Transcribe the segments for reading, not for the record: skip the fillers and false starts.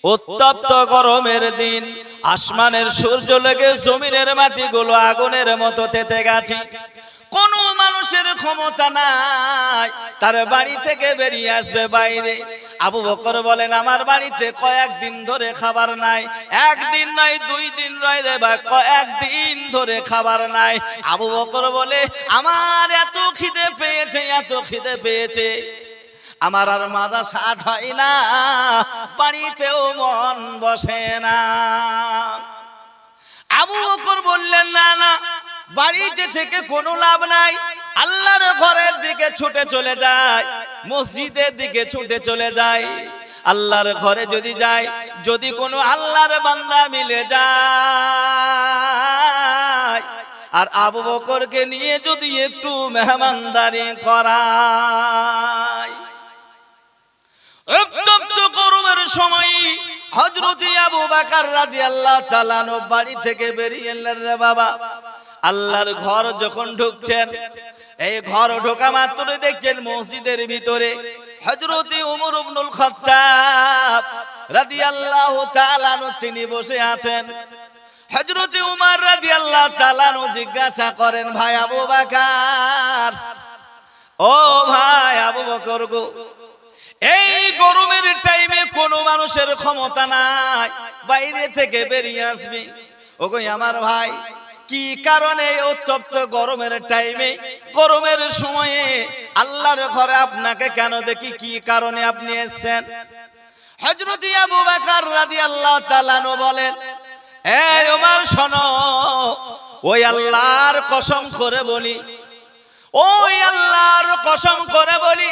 উত্তপ্ত গরমের দিন, আসমানের সূর্য লেগে জমিনের মাটিগুলো আগুনের মতো তেতে গেছে। কোন মানুষের ক্ষমতা নাই তার বাড়ি থেকে বেরিয়ে আসবে বাইরে। আবু বকর বলেন, আমার বাড়িতে কয়েকদিন ধরে খাবার নাই। একদিন নয়, 2 দিন নয় রে ভাই, কয়েকদিন ধরে খাবার নাই। আবু বকর বলে, আমার এত খিদে পেয়েছে, এত খিদে পেয়েছে, আমার আর মাজা ষাট হয় না, বাড়িতেও মন বসে না। আবু বকর বললেন, না না, বাড়িতে থেকে কোনো লাভ নাই, আল্লাহর ঘরের দিকে ছুটে চলে যায়, মসজিদের দিকে ছুটে চলে যায়। আল্লাহর ঘরে যদি যায়, যদি কোনো আল্লাহর বান্দা মিলে যায়, আর আবু বকরকে নিয়ে যদি একটু মেহমানদারি করায়। উত্তপ্ত গরমের সময় হযরত আবু বকর রাদিয়াল্লাহু তাআলা আনহু বাড়ি থেকে বেরিয়ে এলেন। রে বাবা, আল্লাহর ঘর যখন ঢুকছেন, এই ঘর ঢোকা মাত্র দেখছেন মসজিদের ভিতরে হযরত ওমর ইবনুল খাত্তাব রাদিয়াল্লাহু তাআলা আনহু তিনি বসে আছেন। হযরত ওমর রাদিয়াল্লাহু তাআলা আনহু জিজ্ঞাসা করেন, ভাই আবু বকর, ও ভাই আবু বকর গো, এই গরমের টাইমে কোন মানুষের ক্ষমতা নাই বাইরে থেকে বেরিয়ে আসবি। ওগো আমার ভাই, কি কারণে উত্তপ্ত গরমের টাইমে, গরমের সময়ে আল্লাহর ঘরে আপনাকে কেন দেখি, কি কারণে আপনি এসেছেন? হযরত আবু বকর রাদিয়াল্লাহু তাআলা আনহু বলেন, এই ওমর শোনো, ওই আল্লাহর কসম করে বলি, ওই আল্লাহর কসম করে বলি,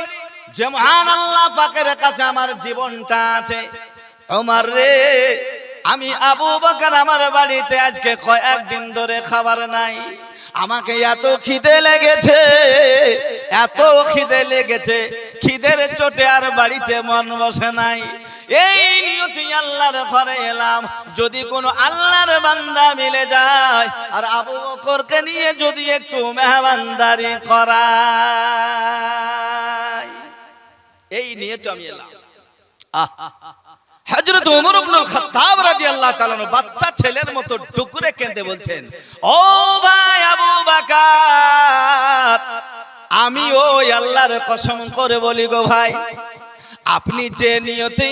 যে মহান আল্লাহ পাকের কাছে আমার জীবনটা আছে, ওমর রে, আমি আবু বকর আমার বাড়িতে আজকে কয়েকদিন ধরে খাবার নাই। আমাকে এত খিদে লেগেছে, এত খিদে লেগেছে, খিদের চোটে আর বাড়িতে মন বসে নাই। এই নিয়তি আল্লাহর ঘরে এলাম, যদি কোনো আল্লাহর বান্দা মিলে যায় আর আবু বকরকে নিয়ে যদি একটু মেহমানদারি করায়, এই নিয়ে তো আমি এলাম। হযরত ওমর ইবনুল খাত্তাব রাদিয়াল্লাহু তাআলা বাচ্চা ছেলের মতো টুকরে কেঁদে বলছেন, ও ভাই আবু বকর, আমি ওই আল্লাহর কসম করে বলি গো ভাই, আপনি যে নিয়তে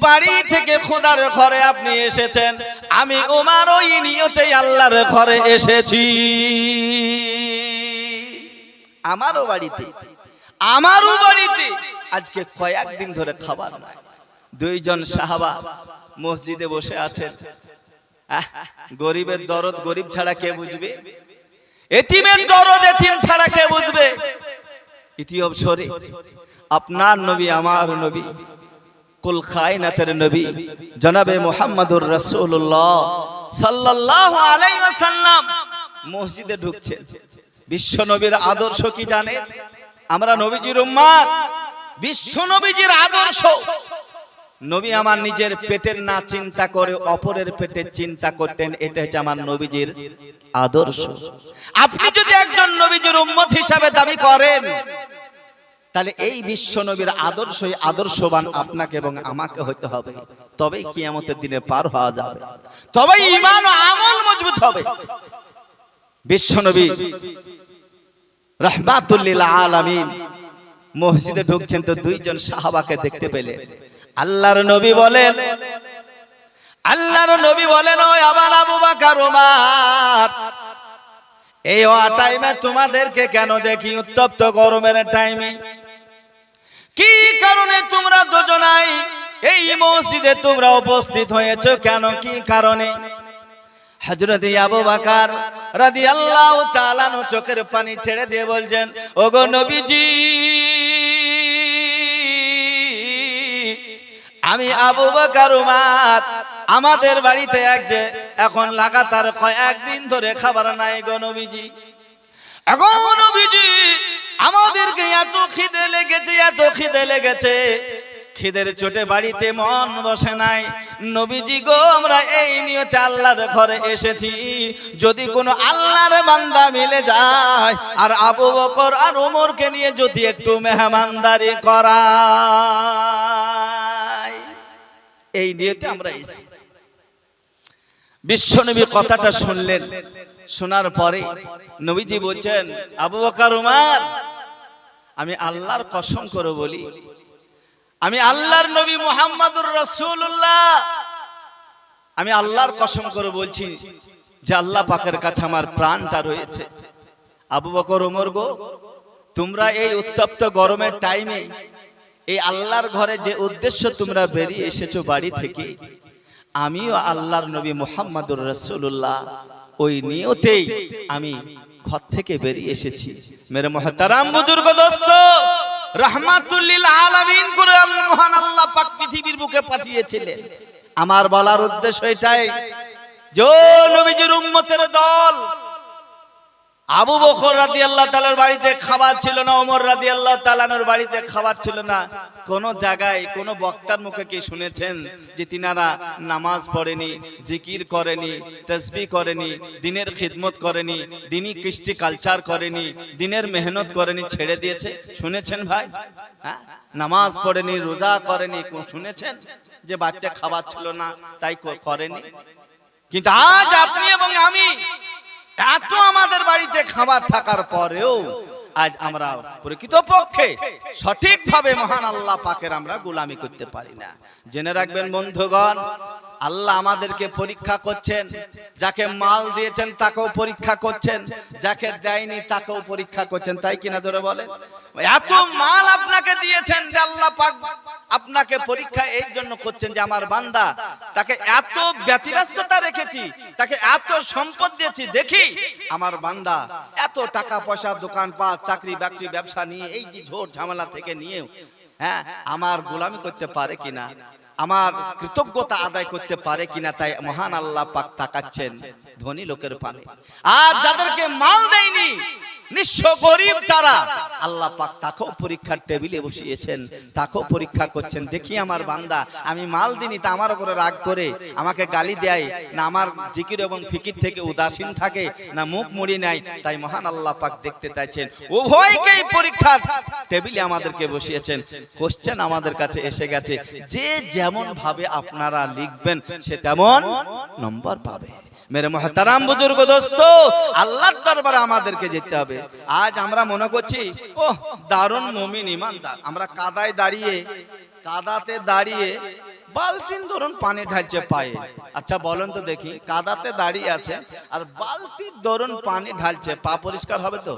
বাড়ি থেকে খোদার ঘরে আপনি এসেছেন, আমি ওমর ওই নিয়তে আল্লাহর ঘরে এসেছি। আমারও বাড়িতে আজকে কয়েকদিন ধরে খাবার নাই। 2 জন সাহাবা মসজিদে বসে আছেন। গরিবের দরদ গরিব ছাড়া কে বুঝবে? এতিমের দরদ এতিম ছাড়া কে বুঝবে? ইতিঅবসরে আপনার নবী, আমার নবী, কুল কায়নাতের নবী জনাবে মুহাম্মদুর রাসূলুল্লাহ সাল্লাল্লাহু আলাইহি ওয়াসাল্লাম মসজিদে ঢুকছেন। বিশ্ব নবীর আদর্শ কি জানেন? আমরা নবীজির উম্মত, বিশ্ব নবীজির আদর্শ, নবী আমার নিজের পেটের না চিন্তা করে অপরের পেটের চিন্তা করতেন। এটা হচ্ছে আমার নবীজির আদর্শ। আপনি যদি একজন নবীজির উম্মত হিসাবে দাবি করেন, তাহলে এই বিশ্ব নবীর আদর্শই আদর্শবান আপনাকে এবং আমাকে হতে হবে। তবেই কিয়ামতের দিনে পার হওয়া যাবে, তবেই ঈমান ও আমল মজবুত হবে। বিশ্ব নবী রাহমাতুল লিল আলামিন মসজিদে ঢুকছেন, তো 2 জন সাহাবাকে দেখতে পেলেন। আল্লাহর নবী বলেন, ওই আমার আবু বকর, ওমর, এই টাইমে তোমাদেরকে কেন দেখি? উত্তপ্ত গরমের টাইমে কি কারণে তোমরা দুজনাই এই মসজিদে তোমরা উপস্থিত হয়েছো? কেন, কি কারণে? হযরত আবু বকর রাদিয়াল্লাহু তাআলা আনহু চোখের পানি ছেড়ে দিয়ে বলছেন, ওগো নবীজি, আমি আবু বকর, ওমর, আমাদের বাড়িতে এখন লাগাতার কয়েকদিন ধরে খাবার নাই গো নবীজি। এখন নবীজি, আমাদেরকে এত খিদে লেগেছে, খিদের চোটে বাড়িতে মন বসে নাই। নবীজি গো, আমরা এই নিয়তে আল্লাহর ঘরে এসেছি, যদি কোনো আল্লাহর বান্দা মিলে যায় আর আবু বকর আর ওমরকে নিয়ে যদি একটু মেহমানদারি করায়। এই নিয়তে আমরা এসেছি। বিশ্বনবী কথাটা শুনলেন, শোনার পরে নবীজি বলছেন, আবু বকর উমর, আমি আল্লাহর কসম করে বলি, আমি আল্লাহর নবী মুহাম্মদুর রাসূলুল্লাহ, আমি আল্লাহর কসম করে বলছি যে আল্লাহ পাকের কাছে আমার প্রাণটা রয়েছে। আবু বকর ওমর গো, তোমরা এই উত্তপ্ত গরমের টাইমে এই আল্লাহর ঘরে যে উদ্দেশ্য তোমরা বেরিয়ে এসেছো বাড়ি থেকে, আমিও আল্লাহর নবী মুহাম্মদুর রাসূলুল্লাহ ওই নিয়তেই আমি ঘর থেকে বেরিয়ে এসেছি। মেরে মুহতারাম বুজুর্গ দোস্ত, রাহমাতুল লিল আলামিন করে মহান আল্লাহ পাক পৃথিবীর বুকে পাঠিয়েছিলেন। আমার বলার উদ্দেশ্য এটাই, যে নবীজির উম্মতের দল আবু বকর রাদিয়াল্লাহু তাআলার বাড়িতে খাবার ছিল না, ওমর রাদিয়াল্লাহু তাআলার বাড়িতে খাবার ছিল না। কোন জায়গায় কোন বক্তার মুখে কি শুনেছেন যে তিনারা নামাজ পড়েনি, জিকির করেনি, তাসবিহ করেনি, দিনের খিদমত করেনি, দিনী কৃষ্টি কালচার করেনি, দিনের মেহনত করেনি, ছেড়ে দিয়েছে? শুনেছেন ভাই? হ্যাঁ, নামাজ পড়েনি, রোজা করেনি, শুনেছেন যে বাড়িতে খাবার ছিল না তাই করেনি? কিন্তু আজ আপনি এবং আমি এত আমাদের বাড়িতে খাবার থাকার পরেও আজ আমরা প্রকৃতপক্ষে সঠিকভাবে মহান আল্লাহ পাকের আমরা গোলামি করতে পারি না। জেনে রাখবেন বন্ধুগণ, আল্লাহ আমাদেরকে পরীক্ষা করছেন। যাকে মাল দিয়েছেন তাকেও পরীক্ষা করছেন, যাকে দেয়নি তাকেও পরীক্ষা করছেন, তাই কিনা জোরে বলেন? এত মাল আপনাকে দিয়েছেন যে আল্লাহ পাক আপনাকে পরীক্ষা এই জন্য করছেন যে আমার বান্দা, তাকে এত ব্যতিব্যস্ততা রেখেছি, তাকে এত সম্পদ দিয়েছি, দেখি আমার বান্দা এত টাকা পয়সা, দোকানপাট, চাকরি বাকরি, ব্যবসা নিয়ে এই যে ঝোড় ঝামেলা থেকে নিয়েও হ্যাঁ আমার গোলামি করতে পারে কিনা, আমার কৃতজ্ঞতা আদায় করতে পারে কিনা। তাই মহান আল্লাহ পাক তাকাচ্ছেন ধনী লোকের পানে। আর যাদেরকে মাল দেয়নি, নিঃস্ব গরিব, তারা আল্লাহ পাক তাকেও পরীক্ষার টেবিলে বসিয়েছেন, তাকেও পরীক্ষা করছেন। দেখি আমার বান্দা, আমি মাল দিনি তা আমার উপরে রাগ করে আমাকে গালি দেয় না, আমার জিকির এবং ফিকির থেকে উদাসীন থাকে না, মুখ মুড়ি নেয়। তাই মহান আল্লাহ পাক দেখতে চাইছেন, উভয়কেই পরীক্ষার টেবিলে আমাদেরকে বসিয়েছেন। কোশ্চেন আমাদের কাছে এসে গেছে, যে যেমন ভাবে আপনারা লিখবেন সে তেমন নম্বর পাবে। মেরে মুহতারাম বুজুর্গ দোস্ত, আল্লাহর দরবারে আমাদেরকে যেতে হবে। আজ আমরা মনে করছি ও দারুণ মুমিন ইমানদার, আমরা কাদাতে দাঁড়িয়ে বালতিন ধরুন পানি ঢালছে পায়ে। আচ্ছা বলেন তো দেখি, কাদাতে দাঁড়িয়ে আছে আর বালতির ধরুন পানি ঢালছে, পা পরিষ্কার হবে তো?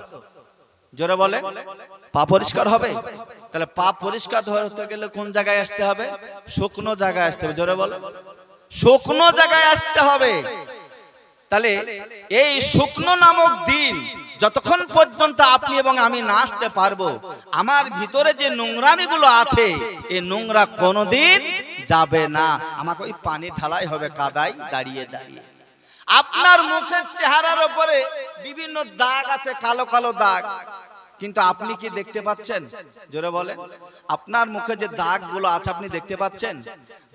জোরে বলে, পা পরিষ্কার হবে? তাহলে পা পরিষ্কার হতে গেলে কোন জায়গায় আসতে হবে? শুকনো জায়গায় আসতে হবে। জোরে বলে, শুকনো জায়গায় আসতে হবে। তাহলে এই শুকনো নামক দিন যতক্ষণ পর্যন্ত আপনি এবং আমি না আসতে পারবো, আমার ভিতরে যে নোংরামি গুলো আছে এই নোংরা কোনোদিন যাবে না। আমাকে ওই পানি ঢালাই হবে কাদায় দাঁড়িয়ে দাঁড়িয়ে। আপনার মুখের চেহারার উপরে বিভিন্ন দাগ আছে, কালো কালো দাগ, কিন্তু আপনি কি দেখতে পাচ্ছেন? জোরে বলেন, আপনার মুখে যে দাগ গুলো আছে আপনি দেখতে পাচ্ছেন?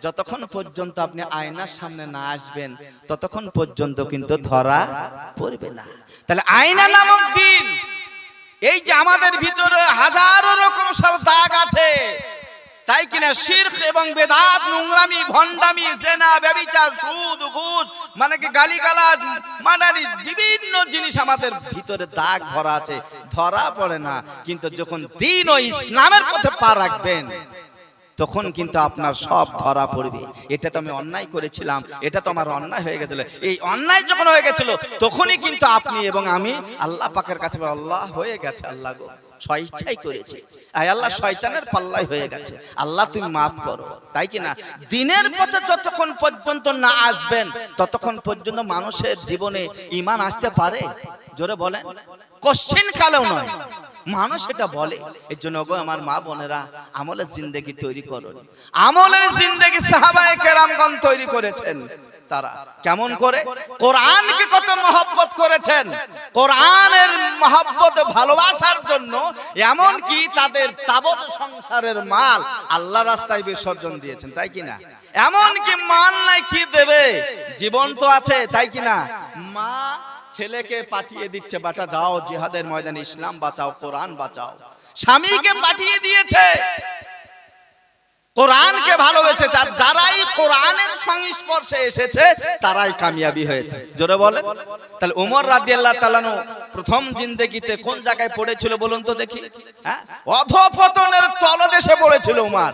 যতক্ষণ পর্যন্ত আপনি আয়নার সামনে না আসবেন ততক্ষণ পর্যন্ত কিন্তু ধরা পড়বে না। তাহলে আয়না নামক দিন, এই যে আমাদের ভিতরে হাজারো রকম সব দাগ আছে, তাই কিনা শিরক এবং বেদাত, নোংরামি, ভণ্ডামি, জিনা, ব্যভিচার, সুদ, ঘুষ, মানে কি গালিগালাজ, মানারি, বিভিন্ন জিনিস আমাদের ভিতরে দাগ ভরা আছে, ধরা পড়ে না। কিন্তু যখন দ্বীন ও ইসলামের পথে পা রাখবেন তখন কিন্তু আপনার সব ধরা পড়বে। এটা তো আমি অন্যায় করেছিলাম, এটা তো আমার অন্যায় হয়ে গেছিল। এই অন্যায় যখন হয়ে গেছিল তখনই কিন্তু আপনি এবং আমি আল্লাহ পাকের কাছে, আল্লাহ হয়ে গেছে, আল্লাহ গো স্বইচ্ছাই করেছে, আয় আল্লাহ শয়তানের পাল্লাই হয়ে গেছে, আল্লাহ তুমি মাফ করো। তাই কিনা দিনের পথে যতক্ষণ পর্যন্ত না আসবেন ততক্ষণ পর্যন্ত মানুষের জীবনে ঈমান আসতে পারে? জোরে বলেন, কোশ্চেন কালেও নয়, মানুষ এটা বলে। এর জন্য গো আমার মা বোনেরা, আমলের জিন্দেগি তৈরি করুন। আমলের জিন্দেগি সাহাবায়ে কেরামগণ তৈরি করেছেন। তারা কেমন করে কোরআনকে কত মহব্বত করেছেন, কোরআনের মহব্বত ভালোবাসার জন্য এমন কি তাদের তাবৎ সংসারের মাল আল্লাহ রাস্তায় বিসর্জন দিয়েছেন। তাই কিনা? এমন কি মাল নাই কি দেবে, জীবন তো আছে। তাই কিনা? মা ছেলেকে পাঠিয়ে দিচ্ছে, বাটা যাও জিহাদের ময়দানে ইসলাম বাঁচাও, কোরআন বাঁচাও। স্বামীকে পাঠিয়ে দিয়েছে, কোরআনকে ভালোবেসেছে, আর যারাই কোরআনের সংস্পর্শে এসেছে তারাই কামিয়াবি হয়েছে। জোরে বলে। তাহলে ওমর রাদিয়াল্লাহু তাআলা প্রথম জিন্দেগিতে কোন জায়গায় পড়েছিল বলুন তো দেখি? হ্যাঁ, অধঃপতনের তলদেশে পড়েছিল ওমর।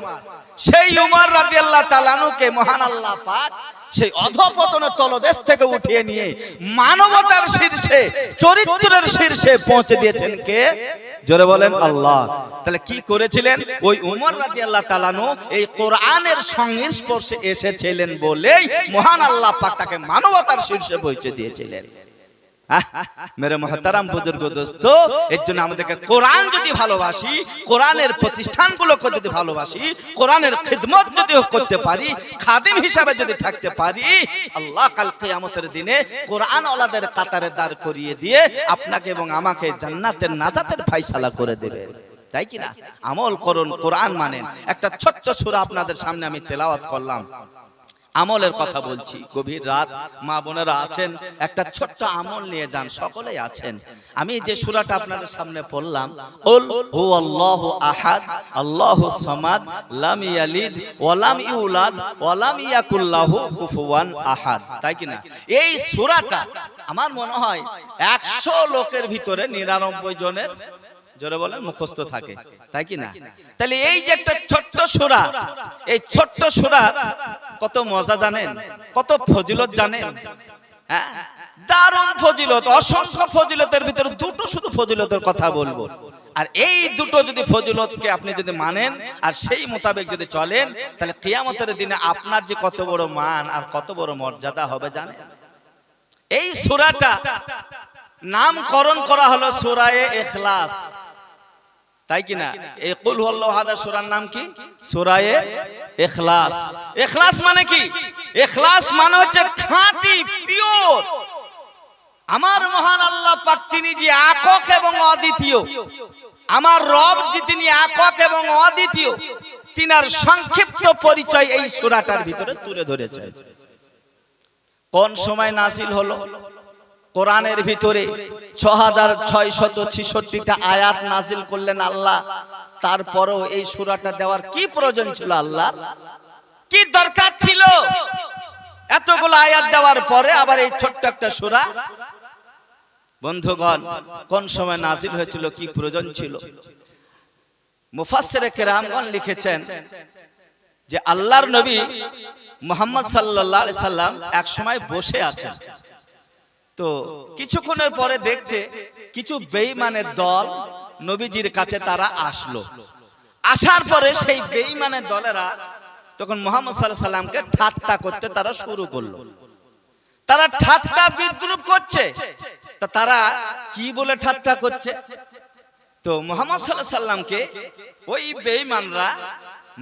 সেই ওমর রাদিয়াল্লাহু তাআলাকে মহান আল্লাহ পাক সেই অধঃপতনের তলদেশ থেকে উঠিয়ে নিয়ে মানবতার শীর্ষে, চরিত্রের শীর্ষে পৌঁছে দিয়েছেন কে? জোরে বলেন আল্লাহ। তাহলে কি করেছিলেন? ওই ওমর রাদিয়াল্লাহু তাআলা এই কোরআনের সংস্পর্শে এসেছিলেন বলেই মহান আল্লাহ পাক তাকে মানবতার শীর্ষে পৌঁছে দিয়েছিলেন। মেরে মুহতারাম বুজুর্গ দোস্ত, এর জন্য আমাদেরকে কোরআন যদি ভালোবাসি, কোরআনের প্রতিষ্ঠানগুলোকে যদি ভালোবাসি, কোরআনের খিদমত যদি করতে পারি, খাদিম হিসাবে যদি থাকতে পারি, আল্লাহ কাল কিয়ামতের দিনে কোরআন ওয়ালাদের কাতারে দাঁড় করিয়ে দিয়ে আপনাকে এবং আমাকে জান্নাতের নাজাতের ফয়সালা করে দেবে। তাই কি না? আমল করুন, কোরআন মানেন। একটা ছোট্ট সূরা আপনাদের সামনে আমি তেলাওয়াত করলাম, আমলের কথা বলছি। গভীর রাত, মা বোনেরা আছেন, একটা ছোট্ট আমল নিয়ে যান, সকলেই আছেন। আমি যে সূরাটা আপনাদের সামনে পড়লাম, কুল হুয়াল্লাহু আহাদ আল্লাহুস সামাদ লাম ইয়ালিদ ওয়া লাম ইউলাদ ওয়া লাম ইয়াকুল লাহু কুফুয়ান আহাদ। তাই কি না? এই সূরাটা আমার মনে হয় 100 লোকের ভিতরে 99 জনের, জোরে বলেন, মুখস্থ থাকে। তাই কি না? তাহলে এই যে একটা ছোট্ট সূরা, এই ছোট্ট সূরা কত মজা জানেন, কত ফজিলত জানেন? হ্যাঁ, দারুণ ফজিলত, অসংখ্য ফজিলতের ভিতরে দুটো শুধু ফজিলতের কথা বলবো। আর এই দুটো যদি ফজিলতকে আপনি যদি মানেন আর সেই মোতাবেক যদি চলেন, তাহলে কিয়ামতের দিনে আপনার যে কত বড় মান আর কত বড় মর্যাদা হবে জানেন? এই সূরাটা নামকরণ করা হলো সূরায়ে ইখলাস। তাই কি না? এই কুল হুয়াল্লাহু আহাদ সূরার নাম কি? সূরায়ে ইখলাস। ইখলাস মানে কি? ইখলাস মানে হচ্ছে খাঁটি, পিওর। আমার মহান আল্লাহ পাক তিনি যে একক এবং অদ্বিতীয়, আমার রব যে তিনি একক এবং অদ্বিতীয়, তিনার সংক্ষিপ্ত পরিচয় এই সূরাটার ভিতরে তুলে ধরেছে। কোন সময় নাজিল হলো? কোরআনের ভিতরে 6666টা আয়াত নাজিল করলেন আল্লাহ। তারপরেও এই সূরাটা দেওয়ার কি প্রয়োজন ছিল? আল্লাহর কি দরকার ছিল এতগুলো আয়াত দেওয়ার পরে আবার এই ছোট্ট একটা সূরা? বন্ধুগণ, কোন সময় নাজিল হয়েছিল, কি প্রয়োজন ছিল? মুফাসসিরে কেরামগণ লিখেছেন যে আল্লাহর নবী মুহাম্মদ সাল্লাল্লাহু আলাইহি সাল্লাম এক সময় বসে আছেন, তো কিছুক্ষণের পরে দেখছে কিছু বেঈমানের দল নবীজির কাছে তারা আসলো। আসার পরে সেই বেঈমানের দলেরা তখন মুহাম্মদ সাল্লাল্লাহু আলাইহি সাল্লামকে ঠাট্টা করতে তারা শুরু করলো। তারা ঠাট্টা বিদ্রূপ করছে। তা তারা কি বলে ঠাট্টা করছে? তো মুহাম্মদ সাল্লাল্লাহু আলাইহি সাল্লামকে ওই বেঈমানরা,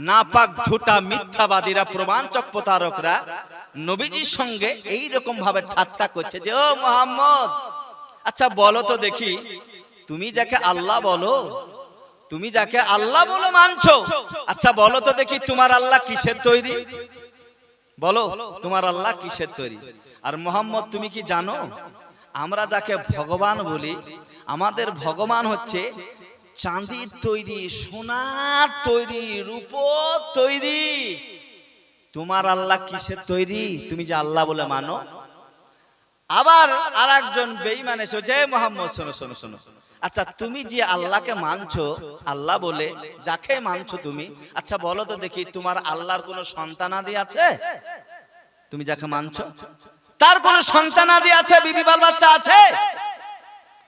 নাপাক ঝুটা মিথ্যাবাদীরা, প্রমাণচক প্রতারকরা নবীজির সঙ্গে এই রকম ভাবে ঠাট্টা করছে যে, ও মুহাম্মদ, আচ্ছা বলো তো দেখি, তুমি যাকে আল্লাহ বলো, তুমি যাকে আল্লাহ বলো মানছো, আচ্ছা বলো তো দেখি তোমার আল্লাহ কিসের তৈরি? বলো তোমার আল্লাহ কিসের তৈরি? আর মুহাম্মদ তুমি কি জানো আমরা যাকে ভগবান বলি, আমাদের ভগবান হচ্ছে চাঁদির তৈরি, সোনার তৈরি, রূপোর তৈরি। তোমার আল্লাহ কিসের তৈরি তুমি যে আল্লাহ বলে মানো? আবার আরেকজন বেঈমান এসে যে, মুহাম্মদ শোনো শোনো শোনো, আচ্ছা তুমি যে আল্লাহকে মানছো আল্লাহ বলে, যাকে মানছো তুমি, আচ্ছা বলো তো দেখি তোমার আল্লাহর কোনো সন্তানাদি আছে? তুমি যাকে মানছো তার কোনো সন্তানাদি আছে, বিবি বাল বাচ্চা আছে?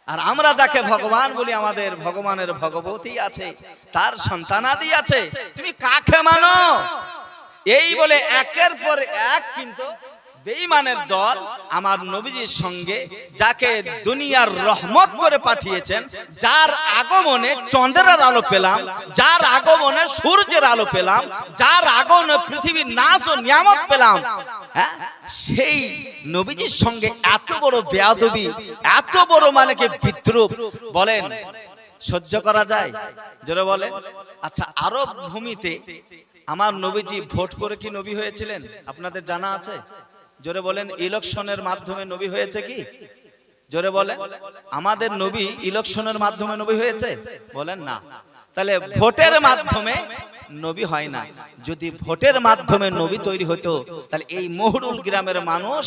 আর আমরা যাকে ভগবান বলি, আমাদের ভগবানের ভগবতী আছে, তার সন্তানাদি আছে, তুমি কাকে মানো? এই বলে একের পর এক কিন্তু বেঈমানের দল আমার নবীজির সঙ্গে, যাকে দুনিয়ার রহমত করে পাঠিয়েছেন, যার আগমনে চন্দ্রের আলো পেলাম, যার আগমনে সূর্যের আলো পেলাম, যার আগমনে পৃথিবীর নাজ ও নিয়ামত পেলাম, হ্যাঁ, সেই নবীজির সঙ্গে এত বড় বেয়াদবি, এত বড় মানে কি বিদ্রূপ, বলেন সহ্য করা যায়? জোরে বলেন। আচ্ছা, আরব ভূমিতে আমার নবীজি ভোট করে কি নবী হয়েছিলেন? আপনাদের জানা আছে? জোরে বলেন। ইলেকশনের মাধ্যমে নবী হয়েছে কি? জোরে বলেন। আমাদের নবী ইলেকশনের মাধ্যমে নবী হয়েছে? বলেন না। তাহলে ভোটের মাধ্যমে নবী হয় না। যদি ভোটের মাধ্যমে নবী তৈরি হতো তাহলে এই মহরুল গ্রামের মানুষ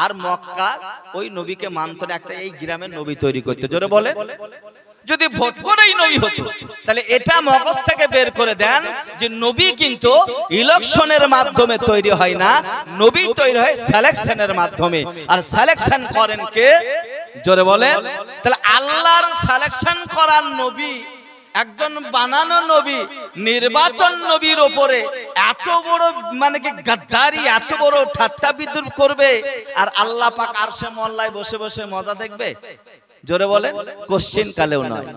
আর মক্কা ওই নবীকে মানত না, একটা এই গ্রামের নবী তৈরি করতে। জোরে বলে, যদি ভোট করেই নবী হতো তাহলে এটা মগজ থেকে বের করে দেন যে নবী কিন্তু ইলেকশনের মাধ্যমে তৈরি হয় না, নবী তৈরি হয় সিলেকশনের মাধ্যমে। আর সিলেকশন করেন কে? জোরে বলে। তাহলে আল্লাহর সিলেকশন করার নবী, একজন বানানো নবী, নির্বাচন নবীর উপরে এত বড় মানে কি গাদ্দারি, এত বড় ঠাট্টা বিদ্রুপ করবে, আর আল্লাহ পাক আরশে মোল্লায় বসে বসে মজা দেখবে? জোরে বলেন, কোশ্চিন কালেও নয়,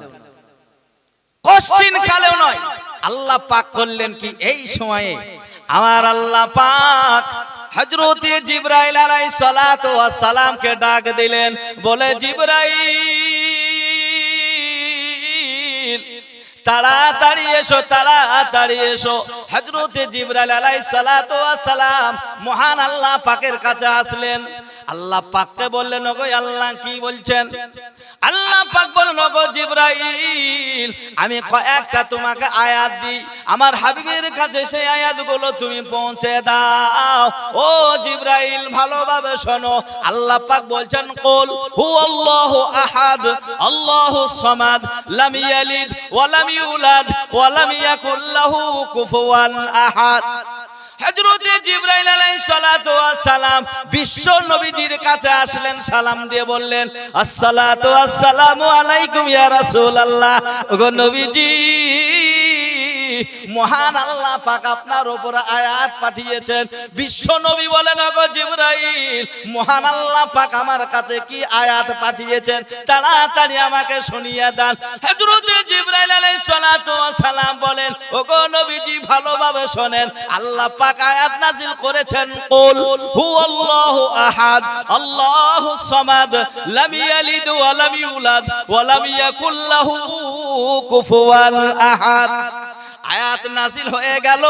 কোশ্চিন কালেও নয়। আল্লাহ পাক করলেন কি এই সময়ে? আমার আল্লাহ পাক হযরত জিবরাইল আলাইহিস সালাতু ওয়াস সালামকে ডাক দিলেন, বলে জিবরাইল তাড়াতাড়ি এসো, তাড়াতাড়ি এসো। হযরত জিবরাইল আলাইহিস সালাতু ওয়াস সালাম মহান আল্লাহ পাকের কাছে আসলেন। আল্লাহ পাককে বললেন, ওগো আল্লাহ কি বলছেন? আল্লাহ পাক বললেন, ওগো জিবরাইল আমি কয়েকটা তোমাকে আয়াত দিই, আমার হাবিবের কাছে সেই আয়াতগুলো তুমি পৌঁছে দাও। ও জিবরাইল ভালোভাবে শোনো, আল্লাহ পাক বলছেন, কুল হুয়াল্লাহু আহাদ আল্লাহুস সামাদ লাম ইয়ালিদ ওয়া লাম ইউলাদ ওয়া লাম ইয়াকুল লাহু কুফুয়ান আহাদ। হযরত জিবরাইল আলাইহিস সালাতু ওয়াস সালাম বিশ্ব নবীজির কাছে আসলেন, সালাম দিয়ে বললেন, আসসালাতু আসসালামু আলাইকুম ইয়া রাসূলুল্লাহ। ওগো নবীজি, মহান আল্লাহ পাক আপনার উপর আয়াত পাঠিয়েছেন। বিশ্ব নবী বলেন, ওগো জিবরাইল মহান আল্লাহ পাক আমার কাছে কি আয়াত পাঠিয়েছেন, তাড়াতাড়ি আমাকে শুনিয়ে দেন। হযরত জিবরাইল আলাইহিস সালাতু ওয়াস সালাম বলেন, ওগো নবীজি ভালোভাবে শুনেন, আল্লাহ পাক আয়াত নাযিল করেছেন, কুল হুয়াল্লাহু আহাদ আল্লাহুস সামাদ লাম ইয়ালিদ ওয়া লাম ইউলাদ ওয়া লাম ইয়াকুল লাহু কুফুয়ান আহাদ। আয়াত নাযিল হয়ে গেল।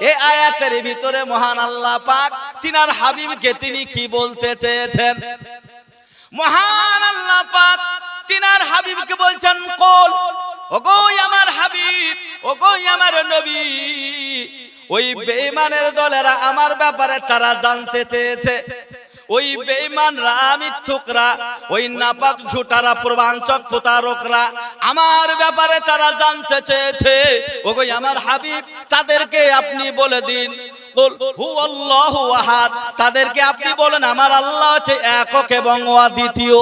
এই আয়াতের ভিতরে মহান আল্লাহ পাক তিনার হাবিবকে তিনি কি বলতে চেয়েছেন? মহান আল্লাহ পাক তিনার হাবিবকে বলছেন, কুল, ওগো আমার হাবিব, ওগো আমার নবী, ওই বেঈমানের দলেরা আমার ব্যাপারে তারা জানতে চেয়েছে। ওই বেঈমানরা, মিথ্যুকরা, ওই নাপাক ঝুটারা, প্রবাঞ্চক প্রতারকরা আমার ব্যাপারে তারা জানতে চেয়েছে। ওগো আমার হাবিব, তাদেরকে আপনি বলে দিন, কুল হুয়াল্লাহু আহাদ, তাদেরকে আপনি বলেন আমার আল্লাহ হচ্ছে একক এবং অদ্বিতীয়।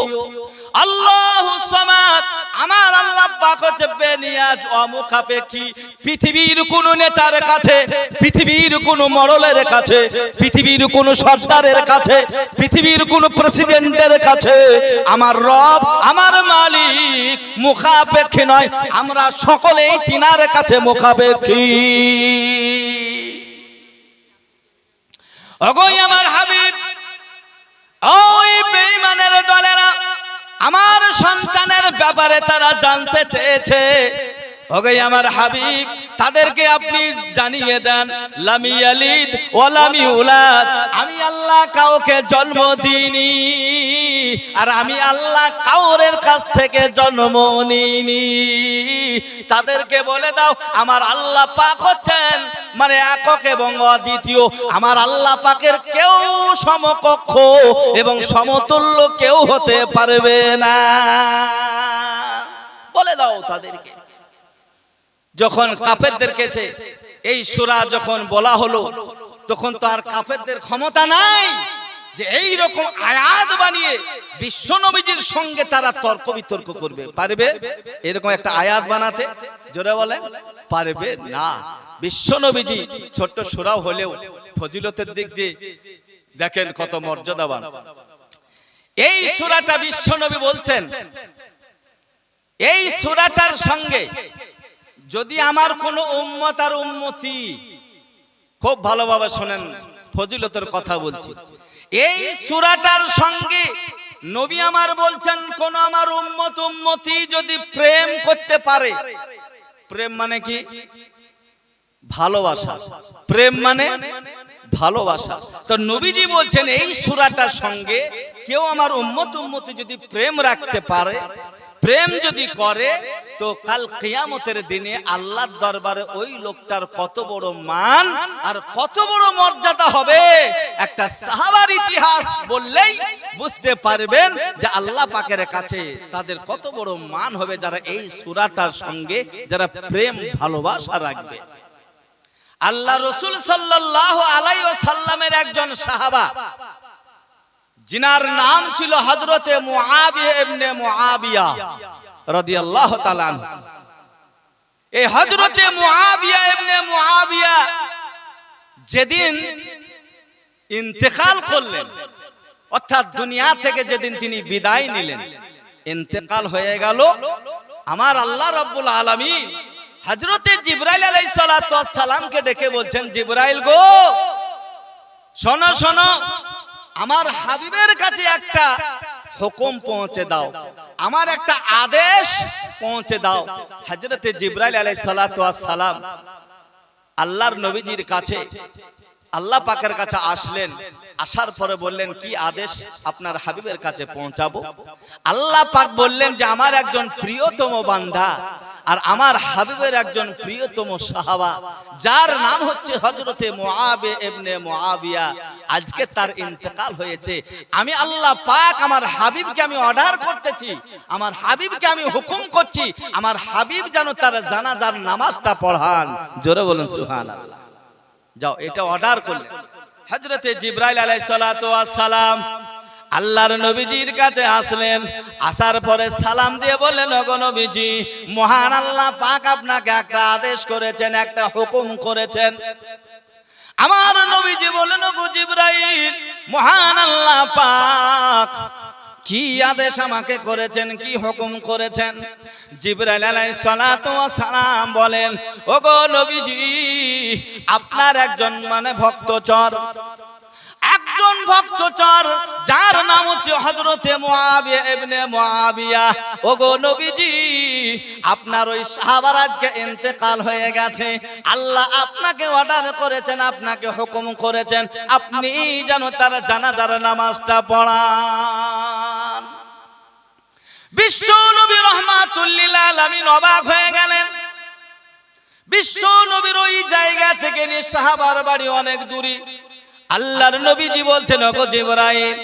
আল্লাহুস সামাদ, আমার আল্লাহ পাক হচ্ছে বেনিয়াজ, অমুখাপেক্ষী। পৃথিবীর কোন নেতার কাছে, পৃথিবীর কোন মরলের কাছে, পৃথিবীর কোন সরদারের কাছে, পৃথিবীর কোন প্রেসিডেন্টের কাছে আমার রব, আমার মালিক মুখাপেক্ষী নয়। আমরা সকলেই তিনার কাছে মুখাপেক্ষী। ওগো আমার হাবিব, ওই বেঈমানের দলেরা আমার সন্তানের ব্যাপারে তারা জানতে চেয়েছে। ওগো আমার হাবিব, তাদেরকে আপনি জানিয়ে দেন, লাম ইয়ালিদ ওয়া লাম ইউলাদ, আমি আল্লাহ কাউকে জন্ম দিইনি, আর আমি আল্লাহ কাউরের কাছ থেকে জন্ম নিইনি। তাদেরকে বলে দাও আমার আল্লাহ পাক হচ্ছেন মানে একক এবং অদ্বিতীয়। আমার আল্লাহ পাকের কেউ সমকক্ষ এবং সমতুল্য কেউ হতে পারবে না। বলে দাও তাদেরকে। যখন কাফেরদের কাছে এই সূরা যখন বলা হলো, তখন তো আর কাফেরদের ক্ষমতা নাই যে এই রকম আয়াত বানিয়ে বিশ্ব নবীজির সঙ্গে তারা তর্ক বিতর্ক করবে। পারবে এরকম একটা আয়াত বানাতে? জোরে বলেন, পারবে না। বিশ্ব নবীজি ছোট্ট সূরা হলেও ফজিলতের দিক দিয়ে দেখেন কত মর্যাদাবান। এই সূরাটা বিশ্ব নবী বলছেন, এই সূরাটার সঙ্গে যদি আমার কোন উম্মত আর উম্মতি, খুব ভালোভাবে শুনেন ফজিলতের কথা বলছি, এই সূরাটার সঙ্গে নবী আমার বলছেন কোন আমার উম্মত উম্মতি যদি প্রেম করতে পারে, প্রেম মানে কি? ভালোবাসা। প্রেম মানে ভালোবাসা। তো নবীজি বলছেন এই সূরাটার সঙ্গে কেউ আমার উম্মত উম্মতি যদি প্রেম রাখতে পারে, প্রেম যদি করে তো কাল কিয়ামতের দিনে আল্লাহর দরবারে ওই লোকটার কত বড় মান আর কত বড় মর্যাদা হবে, একটা সাহাবার ইতিহাস বললেই বুঝতে পারবেন যে আল্লাহ পাকের কাছে তাদের কত বড় মান হবে যারা এই সূরাটার সঙ্গে যারা প্রেম ভালোবাসা রাখবে। আল্লাহ রাসূল সাল্লাল্লাহু আলাইহি ওয়াসাল্লামের একজন সাহাবা, जिनार नाम छिलो हजरते मुआविया इब्ने मुआविया रादियाल्लाहु ताआला अन्हु। ए हजरते मुआविया इब्ने मुआविया जेदिन इंतेकाल करलेन अर्थात दुनिया থেকে যেদিন তিনি বিদায় নিলেন, इंतेकाल হয়ে গেল, আমার আল্লাহ রাব্বুল আলামিন হযরতে জিবরাইল আলাইহিস সালাতু ওয়াস সালামকে ডেকে বলছেন, জিবরাইল গো শোনো শোনো, আমার হাবিবের কাছে একটা হুকুম পৌঁছে দাও, আমার একটা আদেশ পৌঁছে দাও। হযরতে জিবরাইল আলাইহিস সালাতু ওয়াস সালাম আল্লাহর নবীজির কাছে আল্লাহ পাকের কাছে আসলেন, আসার পরে বললেন কি আদেশ আপনার হাবিবের কাছে পৌঁছাবো? আল্লাহ পাক বললেন যে আমার একজন প্রিয়তম বান্দা আর আমার হাবিবের একজন প্রিয়তম সাহাবা যার নাম হচ্ছে হযরতে মুআবিয়া ইবনে মুআবিয়া, আজকে তার ইন্তেকাল হয়েছে। আমি আল্লাহ পাক আমার হাবিবকে আমি অর্ডার করতেছি, আমার হাবিবকে আমি হুকুম করছি, আমার হাবিব যেন তার জানাজার নামাজটা পড়ান। জোরে বলুন সুবহানাল্লাহ। যাও, এটা অর্ডার করলেন। হযরতে জিবরাইল আলাইহিস সালাতু ওয়াস সালাম আল্লাহর নবীজির কাছে আসলেন, আসার পরে সালাম দিয়ে বললেন, ওগো নবীজি, মহান আল্লাহ পাক আপনাকে একটা আদেশ করেছেন, একটা হুকুম করেছেন। আমার নবীজি বললেন, ওগো জিবরাইল, মহান আল্লাহ পাক কি আদেশ আমাকে করেছেন, কি হুকুম করেছেন? জিবরাইল আলাইহিস সালাতু ওয়াস সালাম বলেন, ওগো নবীজি, আপনার একজন ভক্তচর, একজন ভক্তচর যার নাম হচ্ছে হযরতে মুআবিয়া ইবনে মুআবিয়া। ওগো নবীজি, আপনার ওই সাহাবার আজকে ইন্তেকাল হয়ে গেছে, আল্লাহ আপনাকে অর্ডার করেছেন, আপনাকে হুকুম করেছেন, আপনি যেন তার জানাজার নামাজটা পড়ান। বিশ্ব নবী রাহমাতুল লিল আলামিন অবাক হয়ে গেলেন। বিশ্ব নবীর ওই জায়গা থেকে নিয়ে সাহাবার বাড়ি অনেক দূরে। আল্লাহর নবীজি বলছেন, ওগো জিবরাইল,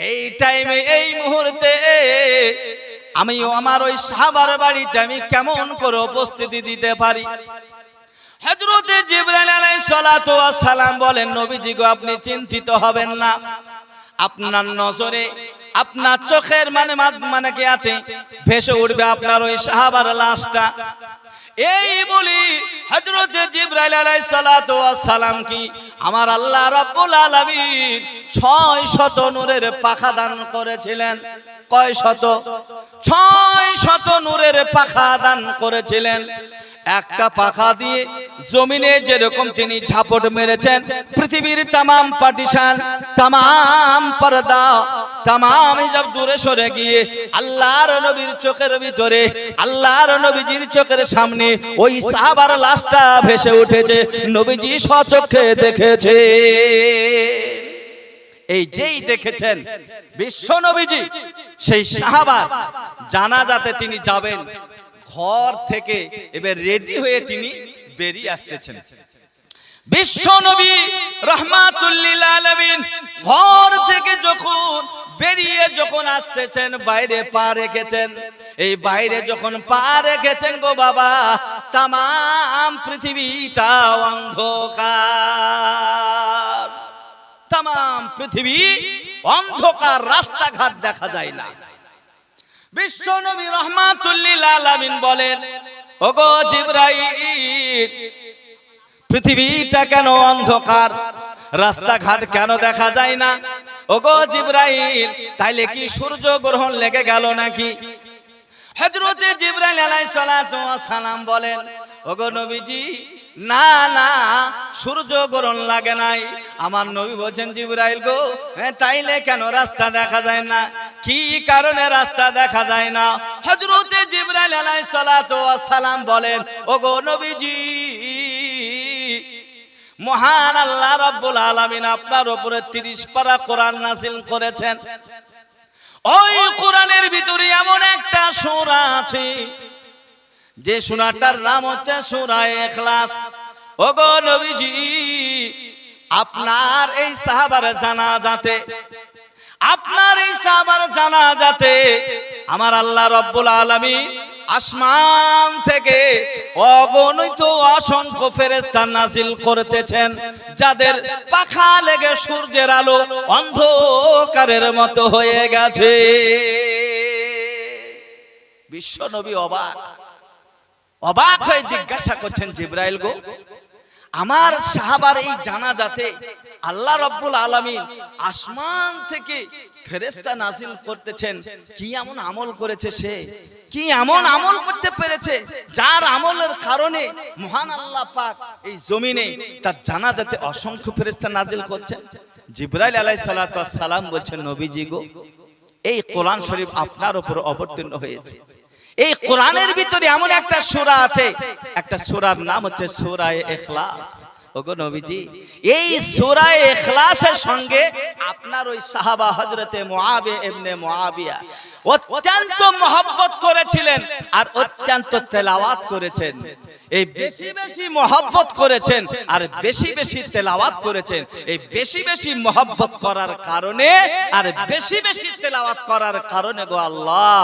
এই টাইমে এই মুহূর্তে আমি আমার ওই সাহাবার বাড়িতে আমি কেমন করে উপস্থিতি দিতে পারি? হযরতে জিবরাইল আলাইহিস সালাতু ওয়াস সালাম বলেন, নবীজি গো, আপনি চিন্তিত হবেন না, আপনার নজরে আপনার চোখের মানে কিয়াতে ভেসে উঠবে আপনার ওই সাহাবার লাশটা। এই বলি হযরতে জিবরাইল আলাইহিস সালাতু ওয়াস সালাম কি আমার আল্লাহ রাব্বুল আলামিন 600 নূরের পাখা দান করেছিলেন। কয় শত? 600 নূরের পাখা দান করেছিলেন। একটা পাখা দিয়ে জমিনে যেরকম তিনি ঝাপট মেরেছেন, পৃথিবীর तमाम পার্টিশন, तमाम পর্দা, तमाम হিজাব দূরে সরে গিয়ে আল্লাহর নবীর চোখের ভিতরে, আল্লাহর নবীজির চোখের সামনে ওই সাহাবার লাশটা ভেসে উঠেছে, নবীজি স্বচক্ষে দেখেছে। এই যেই দেখেছেন বিশ্ব নবীজি, সেই সাহাবা জানাজাতে তিনি যাবেন, ঘর থেকে এবার রেডি হয়ে তিনি বেরিয়ে আসতেছেন। বিশ্ব নবী রাহমাতুল লিল আলামিন ঘর থেকে যখন বেরিয়ে যখন আসতেছেন, বাইরে পা রেখেছেন। এই বাইরে যখন পা রেখেছেন গো বাবা, तमाम পৃথিবীটা অন্ধকার, तमाम পৃথিবী অন্ধকার, রাস্তাঘাট দেখা যায় না। বিশ্ব নবী রাহমাতুল লিল আলামিন বলেন, ওগো জিবরাইল, পৃথিবীটা কেন অন্ধকার, রাস্তাঘাট কেন দেখা যায় না? ওগো জিবরাইল, তাইলে কি সূর্য গ্রহণ লেগে গেল নাকি? হযরতে জিবরাইল আলাইহিস সালাতু ওয়াস সালাম বলেন, ওগো নবীজি, না না, সূর্য গ্রহণ লাগে নাই। আমার নবী বলেন, জিবরাইল গো, তাইলে কেন রাস্তা দেখা যায় না? কি কারণে রাস্তা দেখা যায় না? হযরতে জিবরাইল আলাইহিস সালাতু ওয়াস সালাম বলেন, ওগো নবীজি, মহান আল্লাহ রাব্বুল আলামিন আপনার উপরে 30 পারা কোরআন নাযিল করেছেন। ওই কোরআনের ভিতরে এমন একটা সূরা আছে যে সূরাটার নাম হচ্ছে সূরা ইখলাস। ওগো নবীজি, আপনার এই সাহাবার জানাজাতে আমার আল্লাহ রাব্বুল আলামিন আসমান থেকে অগণিত অসংখ্য ফেরেশতা নাজিল করতেছেন, যাদের পাখা লেগে সূর্যের আলো অন্ধকারের মতো হয়ে গেছে। বিশ্ব নবী অবাক হয়ে জিজ্ঞাসা করছেন, জিবরাইল গো, আমার সাহাবার এই জানাজাতে আল্লাহ রাব্বুল আলামিন আসমান থেকে ফেরেশতা নাজিল করতেছেন, কি এমন আমল করেছে সে, কি এমন আমল করতে পেরেছে যার আমলের কারণে মহান আল্লাহ পাক এই জমিনে তার জানাজাতে অসংখ্য ফেরেশতা নাজিল করছেন। জিবরাইল আলাইহিস সালাতু ওয়াস সালাম বলছেন, নবীজি গো, এই কোরআন শরীফ আপনার উপর অবতীর্ণ হয়েছে। এই কোরআনের ভিতরে এমন একটা সূরা আছে, একটা সূরার নাম হচ্ছে সূরা ইখলাস। ওগো নবীজি, এই সূরা ইখলাসের সঙ্গে আপনার ওই সাহাবা হযরতে মুআবিয়া ইবনে মুআবিয়া অত্যন্ত মহব্বত করেছিলেন আর অত্যন্ত তেলাওয়াত করেছেন। এই বেশি বেশি মহব্বত করেছেন আর বেশি বেশি তেলাওয়াত করেছেন। এই বেশি বেশি মহব্বত করার কারণে আর বেশি বেশি তেলাওয়াত করার কারণে গো আল্লাহ,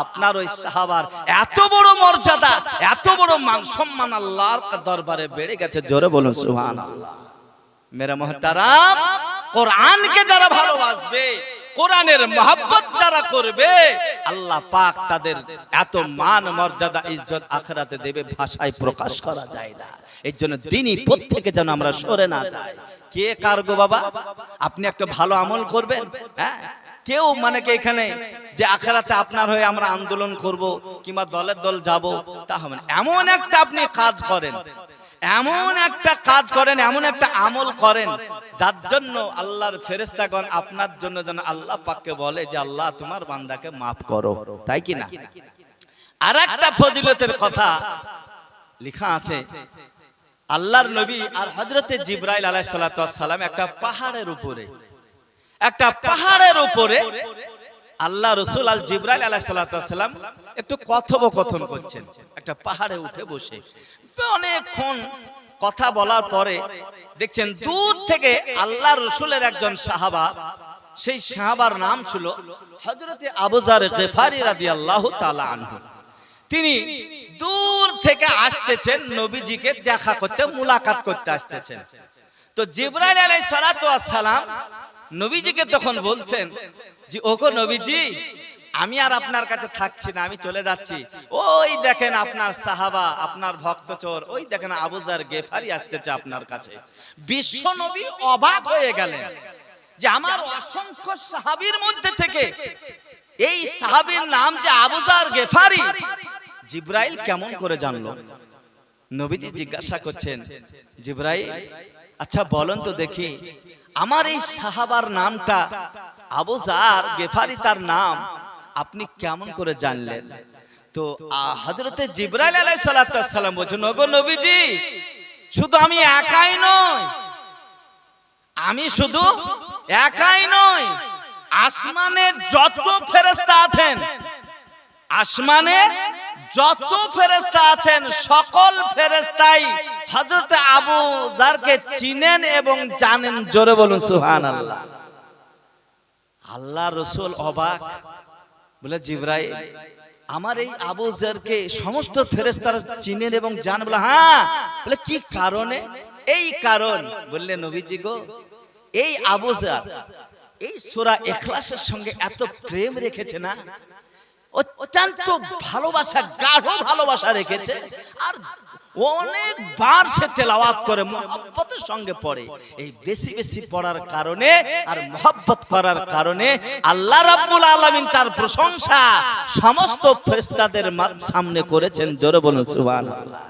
আপনার ওই সাহাবার এত বড় মর্যাদা, এত বড় মান সম্মান আল্লাহর দরবারে বেড়ে গেছে। জোরে বলুন সুবহানাল্লাহ। মেরা মুহতারাম, কোরআনকে যারা ভালোবাসবে, কোরআনের মহব্বত যারা করবে, আল্লাহ পাক তাদের এত মান মর্যাদা ইজ্জত আখিরাতে দেবে, ভাষায় প্রকাশ করা যায় না। এর জন্য দ্বীনি পথ থেকে যেন আমরা সরে না যাই। কে কার গো বাবা, আপনি একটা ভালো আমল করবেন, হ্যাঁ, কেউ মানে কি এখানে যে আখিরাতে আপনার হয়ে আমরা আন্দোলন করব কিংবা দলের দল যাব, তা হবে না। এমন একটা আপনি কাজ করেন, এমন একটা কাজ করেন, এমন একটা আমল করেন যার জন্য আল্লাহর ফেরেশতাগণ আপনার জন্য যেন আল্লাহ পাককে বলে যে আল্লাহ তোমার বান্দাকে মাফ করো, তাই কি না? আর একটা ফজিলতের কথা লেখা আছে, আল্লাহর নবী আর হযরতে জিবরাইল আলাইহিস সালাতু ওয়াস সালাম একটা পাহাড়ের উপরে আল্লাহ রাসূল আল জিবরাইল আলাইহিস সালাতু ওয়াস সালাম একটু কথোপকথন করছেন। একটা পাহাড়ে উঠে বসে অনেকক্ষণ কথা বলার পরে দেখছেন দূর থেকে আল্লাহর রাসূলের একজন সাহাবা, সেই সাহাবার নাম ছিল হযরতে আবু যার গিফারি রাদিয়াল্লাহু তাআলা আনহু। তিনি দূর থেকে আসতেছেন নবীজিকে দেখা করতে, মুলাকাত করতে আসতেছেন। তো জিবরাইল আলাইহিস সালাতু ওয়াস সালাম নবীজিকে তখন বলছেন যে ওগো নবীজি, আমি আর আপনার কাছে থাকছি না, আমি চলে যাচ্ছি। ওই দেখেন আপনার সাহাবা, আপনার ভক্তচোর, ওই দেখেন আবু যার গিফারি আসতেছে আপনার কাছে। বিশ্ব নবী অবাক হয়ে গেলেন যে আমার অসংখ্য সাহাবীর মধ্যে থেকে এই সাহাবীর নাম যে আবু যার গিফারি, জিবরাইল কেমন করে জানলো? নবীজি জিজ্ঞাসা করছেন, জিবরাইল, আচ্ছা বলেন তো দেখি, আমার এই সাহাবার নামটা আবু যার গিফারি, তার নাম আপনি কেমন করে জানলেন? তো হযরতে জিবরাইল আলাইহিস সালাতু ওয়াস সালাম বলেন, ওগো নবীজি, শুধু আমি একাই নই, আসমানে যত ফেরেশতা আছেন, সকল ফেরেশতাই হযরতে আবু যারকে চিনেন এবং জানেন। জোরে বলুন সুবহানাল্লাহ। আল্লাহ রাসূল অবাক, বলে জিবরাইল, আমার এই আবু যারকে সমস্ত ফেরেশতারা চিনেন এবং জানেন? বলে হ্যাঁ। বলে কি কারণে? এই কারণ, বললে নবীজি গো, এই আবু যার এই সূরা ইখলাসের সঙ্গে এত প্রেম রেখেছে না, অত্যন্ত ভালোবাসা, গাঢ় ভালোবাসা রেখেছে, আর অনেকবার সে তেলাওয়াত করে, মুহাব্বতের সঙ্গে পড়ে। এই বেশি বেশি পড়ার কারণে আর মুহাব্বত করার কারণে আল্লাহ রাব্বুল আলামিন তার প্রশংসা সমস্ত ফেরেশতাদের সামনে করেছেন। জোরে বলুন সুবহানাল্লাহ।